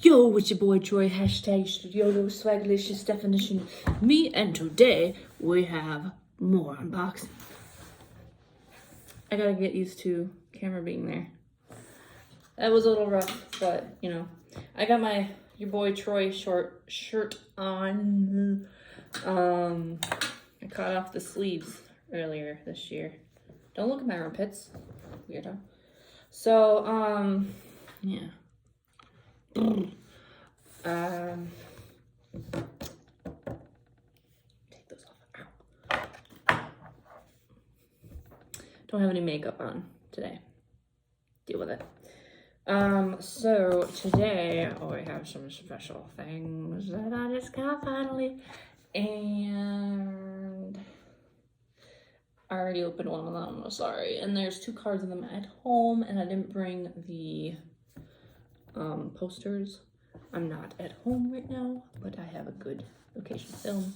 Yo, it's your boy Troy, hashtag Studio Swaglicious definition me, and today we have more unboxing. I gotta get used to camera being there. That was a little rough, but you know, I got my your boy Troy short shirt on. I cut off the sleeves earlier this year. Don't look at my armpits, weirdo. So, yeah. Take those off. Ow. Don't have any makeup on today. Deal with it. So today we have some special things that I just got finally, and I already opened one of them. I'm sorry. And there's 2 cards of them at home, and I didn't bring the posters. I'm not at home right now, but I have a good location to film.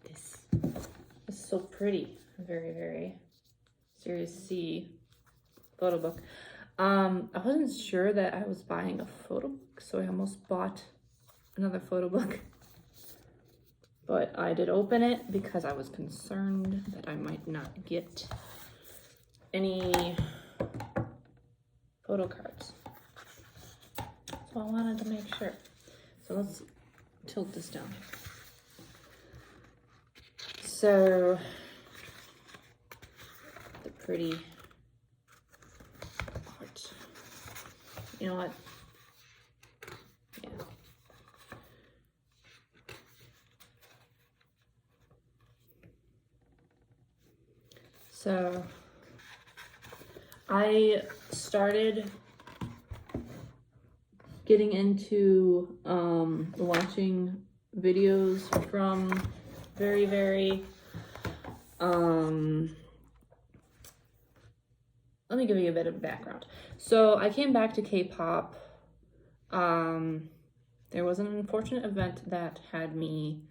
This is so pretty. Very, very Series C photo book. I wasn't sure that I was buying a photo book, so I almost bought another photo book. But I did open it because I was concerned that I might not get any photo cards. So I wanted to make sure. So let's tilt this down. So the pretty art. You know what? Yeah. So I started getting into watching videos from Verivery. Let me give you a bit of background. So I came back to K-pop. There was an unfortunate event that had me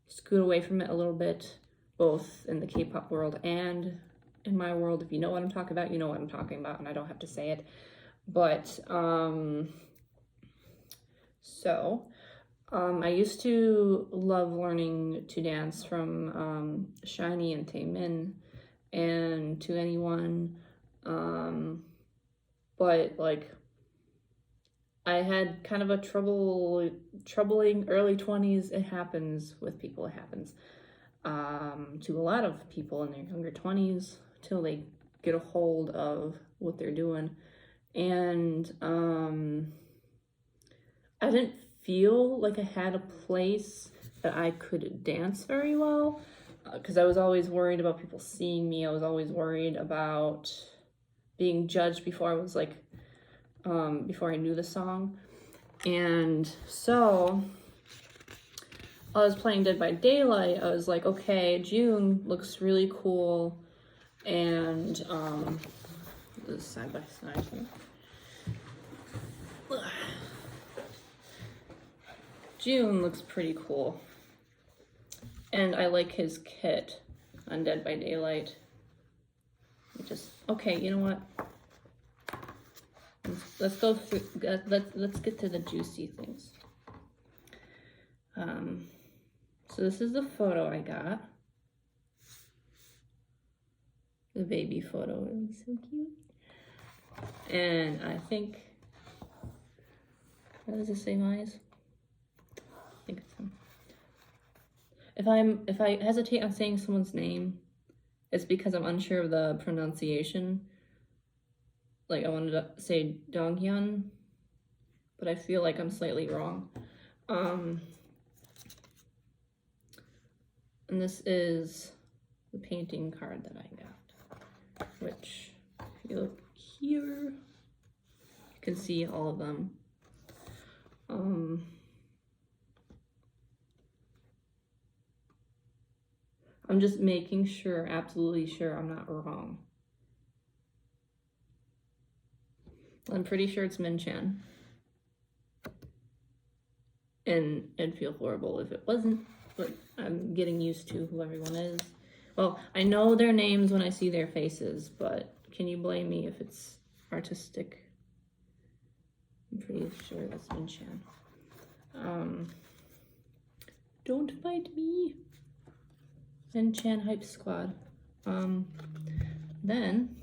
scoot away from it a little bit, both in the K-pop world and in my world. If you know what I'm talking about, you know what I'm talking about, and I don't have to say it. But I used to love learning to dance from Shiny and Taemin and To Anyone, but like I had kind of a troubling early 20s. It happens with people. It happens to a lot of people in their younger 20s till they get a hold of what they're doing. And I didn't feel like I had a place that I could dance very well, because I was always worried about people seeing me. I was always worried about being judged before I was like, before I knew the song. And so I was playing Dead by Daylight. I was like, okay, June looks really cool. And this is side by side here. June looks pretty cool. And I like his kit on Dead by Daylight. Okay, you know what? Let's go through, let's get to the juicy things. So this is the photo I got. The baby photo, really so cute. And I think, does it say Mize? I think it's him. If I hesitate on saying someone's name, it's because I'm unsure of the pronunciation. Like I wanted to say Donghyun, but I feel like I'm slightly wrong. And this is the painting card that I got, which if you look here, you can see all of them. I'm just making sure, absolutely sure I'm not wrong. I'm pretty sure it's Minchan. And it'd feel horrible if it wasn't, but I'm getting used to who everyone is. Well, I know their names when I see their faces, but can you blame me if it's artistic. I'm pretty sure that's Min-chan. Don't fight me. Min-chan Hype Squad. Then,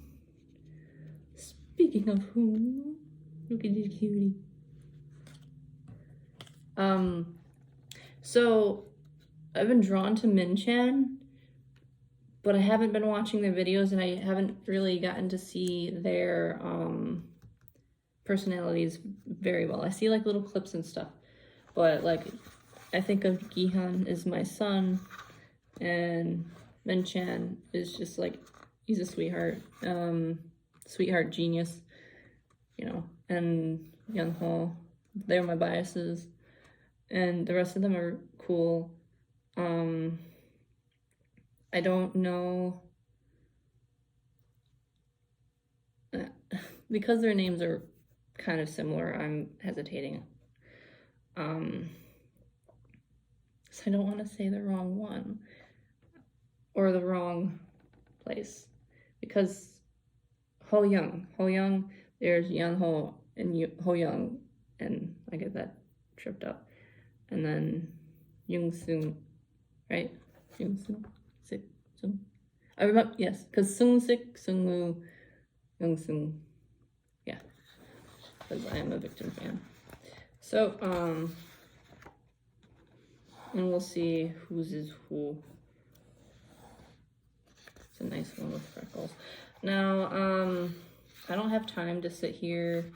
speaking of whom, look at this cutie. So I've been drawn to Min-chan, but I haven't been watching their videos, and I haven't really gotten to see their personalities very well. I see like little clips and stuff, but like I think of Gihan as my son, and Min-chan is just like, he's a sweetheart, sweetheart genius, you know, and Yeonho, they're my biases, and the rest of them are cool. I don't know, because their names are kind of similar, I'm hesitating. So I don't want to say the wrong one or the wrong place, because Ho-young, there's Yeonho and Ho-young, and I get that tripped up. And then Young-sung, right? Young-sung, Sik-sung. I remember, yes, because Sung-sik, Sung-woo, Young-sung, yeah, because I am a Victim fan. So, and we'll see whose is who. It's a nice one with freckles. Now, I don't have time to sit here,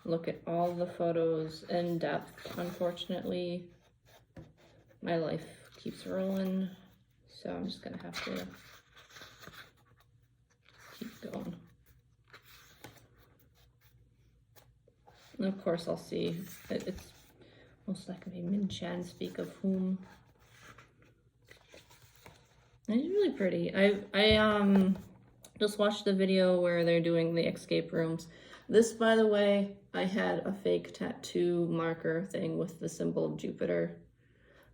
look at all the photos in depth, unfortunately. My life keeps rolling, so I'm just gonna have to keep going. And of course I'll see, it's most likely Min-chan, speak of whom. And he's really pretty. I just watched the video where they're doing the escape rooms. This, by the way, I had a fake tattoo marker thing with the symbol of Jupiter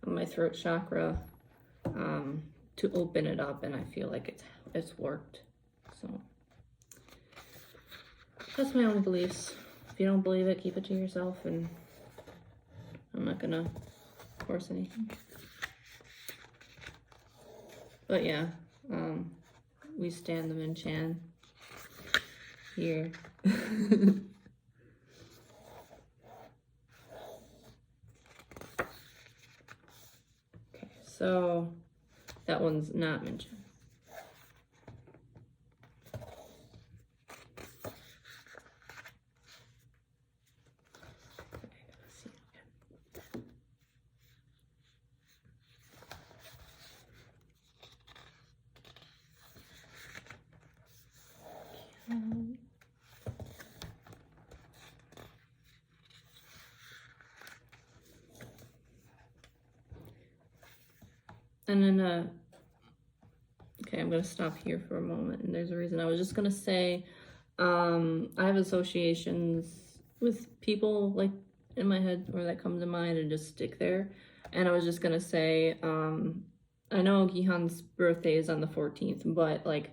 on my throat chakra to open it up, and I feel like it's worked. So that's my own beliefs. If you don't believe it, keep it to yourself, and I'm not gonna force anything. But yeah, we stand the Min-chan here. Okay, so that one's not Min-chan. And then, okay, I'm gonna stop here for a moment, and there's a reason. I was just gonna say, I have associations with people like in my head or that come to mind and just stick there. And I was just gonna say, I know Gihan's birthday is on the 14th, but like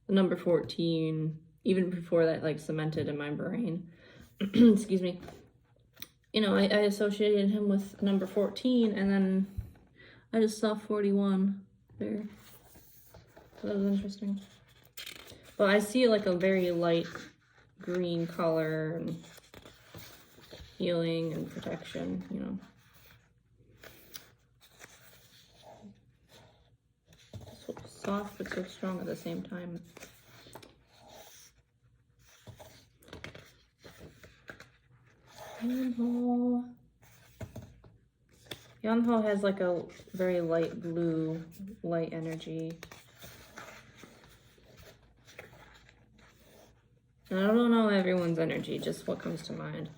the number 14, even before that, like cemented in my brain, excuse me, you know, I associated him with number 14, and then I just saw 41 there. So that was interesting. But I see like a very light green color and healing and protection, you know. So soft but so strong at the same time. Yeonho has like a very light blue, light energy. And I don't know everyone's energy, just what comes to mind.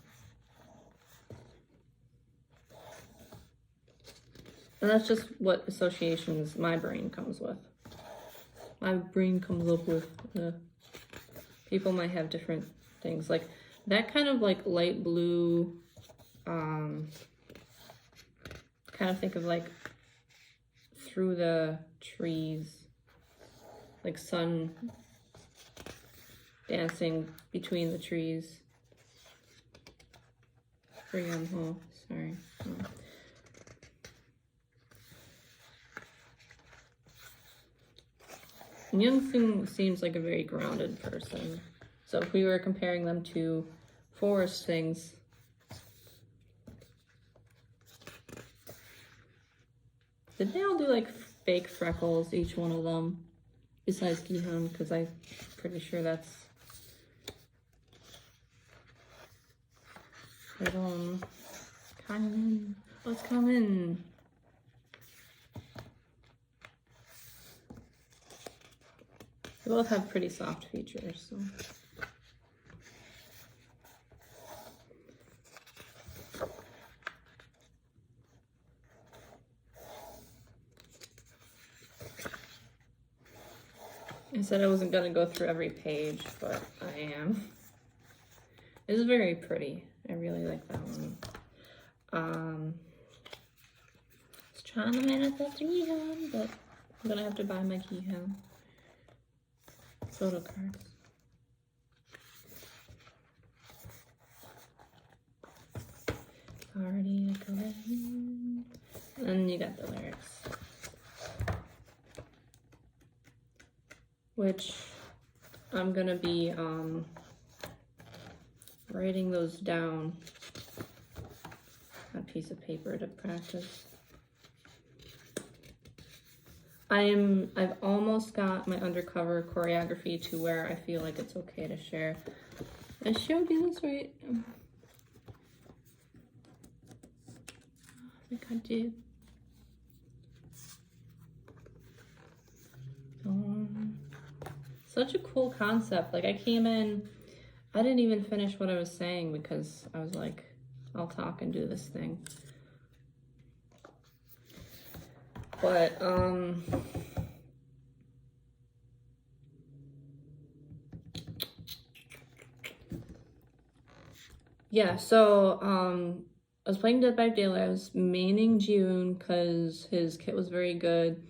And that's just what associations my brain comes with. My brain comes up with. People might have different things. Like that kind of like light blue, kind of think of like through the trees, like sun dancing between the trees. Oh, sorry. Oh. Young seems like a very grounded person. So if we were comparing them to forest things, did they all do like fake freckles, each one of them? Besides Gihan, because I'm pretty sure that's coming. Oh, it's coming. They both have pretty soft features, so. I said I wasn't gonna go through every page, but I am. It's very pretty. I really like that one. I was trying to manifest a Gihan, but I'm gonna have to buy my Gihan photo cards. Already and then you got the lyrics, which I'm gonna be writing those down on a piece of paper to practice. I've almost got my undercover choreography to where I feel like it's okay to share. I showed you this, right? I think I did. Such a cool concept. Like I came in, I didn't even finish what I was saying because I was like, I'll talk and do this thing. But yeah, so I was playing Dead by Daylight. I was maining June because his kit was very good,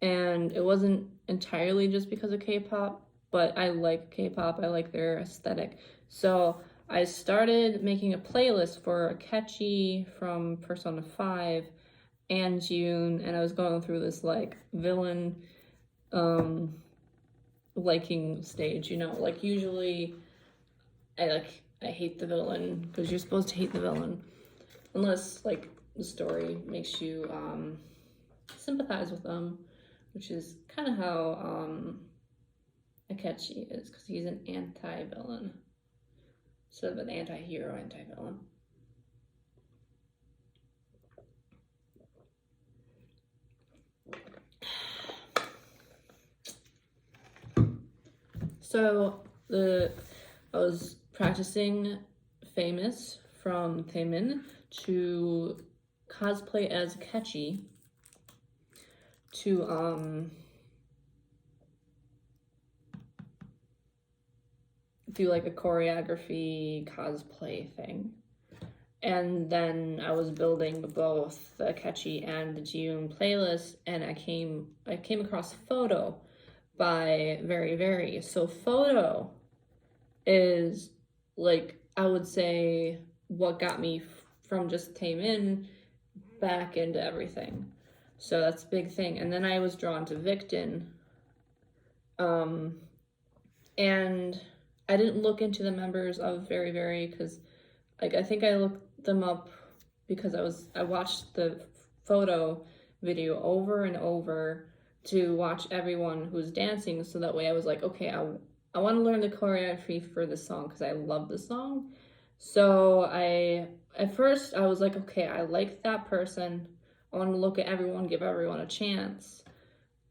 and it wasn't entirely just because of K-pop, but I like K-pop. I like their aesthetic. So I started making a playlist for Akechi from Persona 5 and June, and I was going through this like villain liking stage, you know, like usually I hate the villain because you're supposed to hate the villain unless like the story makes you sympathize with them, which is kind of how Akechi is, because he's an anti-villain instead of an anti-hero, anti-villain. So I was practicing Famous from Taemin to cosplay as Akechi to do like a choreography cosplay thing. And then I was building both the Akechi and the June playlist, and I came across Photo by Verivery. So Photo is like, I would say, what got me from just Taemin back into everything. So that's a big thing. And then I was drawn to Victon. And I didn't look into the members of Verivery because like I think I looked them up because I watched the Photo video over and over to watch everyone who's dancing, so that way I was like, okay, I want to learn the choreography for this song because I love the song. So at first I was like, okay, I like that person. I want to look at everyone, give everyone a chance.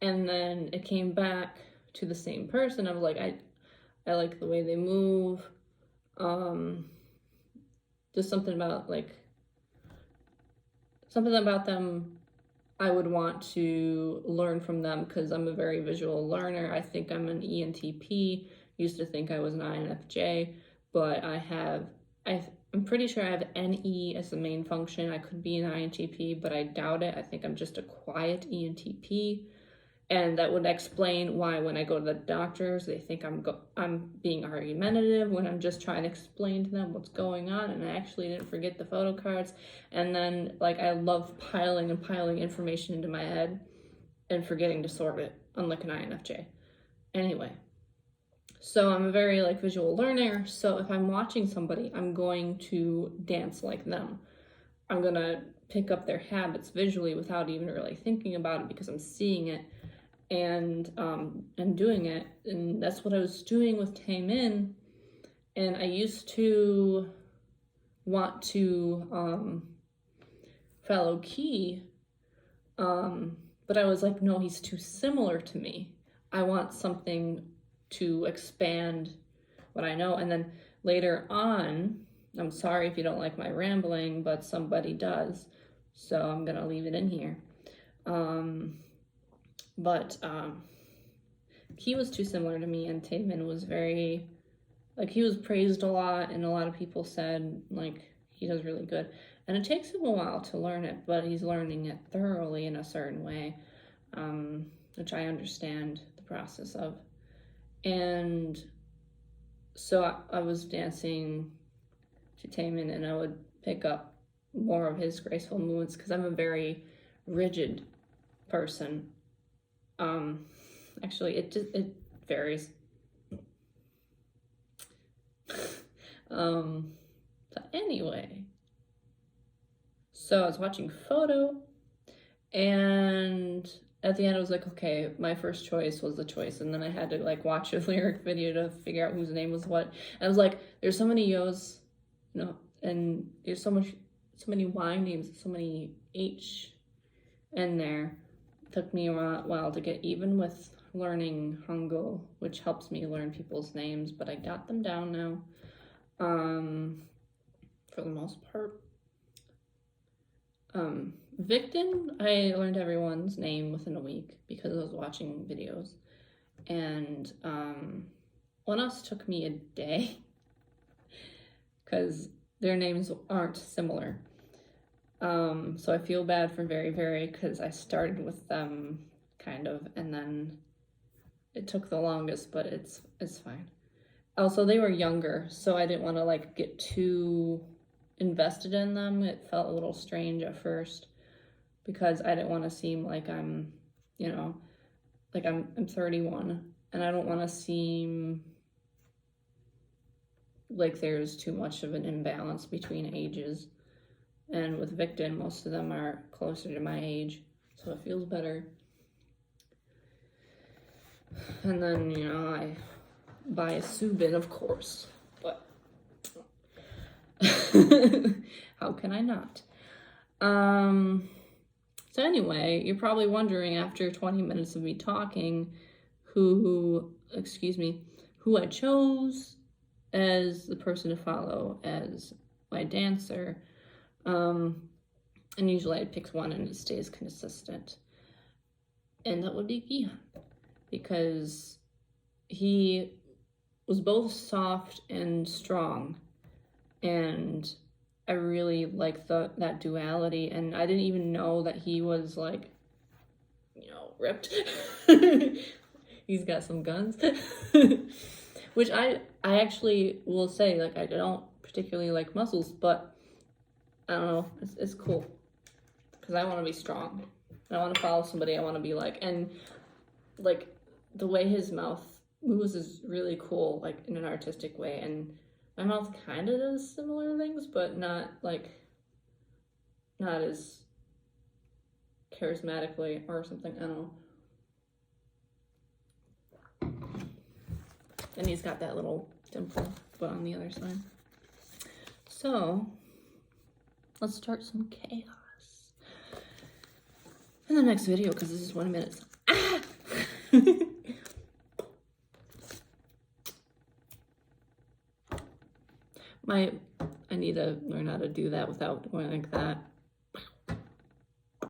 And then it came back to the same person. I was like, I like the way they move. Just something about them I would want to learn from them because I'm a very visual learner. I think I'm an ENTP. Used to think I was an INFJ, but I'm pretty sure I have NE as the main function. I could be an INTP, but I doubt it. I think I'm just a quiet ENTP. And that would explain why when I go to the doctors, they think I'm being argumentative when I'm just trying to explain to them what's going on, and I actually didn't forget the photo cards. And then, like, I love piling and piling information into my head and forgetting to sort it, unlike an INFJ. Anyway, so I'm a very, like, visual learner, so if I'm watching somebody, I'm going to dance like them. I'm gonna pick up their habits visually without even really thinking about it because I'm seeing it and doing it. And that's what I was doing with Taemin. And I used to want to follow Key, but I was like, no, he's too similar to me. I want something to expand what I know. And then later on, I'm sorry if you don't like my rambling, but somebody does, so I'm gonna leave it in here. He was too similar to me, and Taemin was very, like, he was praised a lot, and a lot of people said, like, he does really good. And it takes him a while to learn it, but he's learning it thoroughly in a certain way, which I understand the process of. And so I was dancing to Taemin, and I would pick up more of his graceful movements because I'm a very rigid person. Actually, it varies. But anyway, so I was watching Photo, and at the end I was like, okay, my first choice was the choice, and then I had to, like, watch a lyric video to figure out whose name was what. And I was like, there's so many Yos, you know, and there's so many Y names, so many H in there. It took me a while to get even with learning Hangul, which helps me learn people's names, but I got them down now, for the most part. Victon, I learned everyone's name within a week because I was watching videos, and Onas took me a day because their names aren't similar. So I feel bad for Verivery because I started with them kind of, and then it took the longest, but it's fine. Also, they were younger, so I didn't want to, like, get too invested in them. It felt a little strange at first because I didn't want to seem like I'm, you know, like I'm 31, and I don't want to seem like there's too much of an imbalance between ages. And with Victon, most of them are closer to my age, so it feels better. And then, you know, I buy a Subin, of course, but how can I not? So anyway, you're probably wondering after 20 minutes of me talking who I chose as the person to follow as my dancer. And usually I pick one and it stays consistent. And that would be Gihan, because he was both soft and strong, and I really like that duality. And I didn't even know that he was, like, you know, ripped. He's got some guns. Which I actually will say, like, I don't particularly like muscles, but I don't know, it's cool because I want to be strong. I want to follow somebody. I want to be like, and like the way his mouth moves is really cool, like in an artistic way. And my mouth kind of does similar things, but not as charismatically or something. I don't know. And he's got that little dimple, but on the other side. So let's start some chaos in the next video, because this is 1 minute. Ah! I need to learn how to do that without going like that.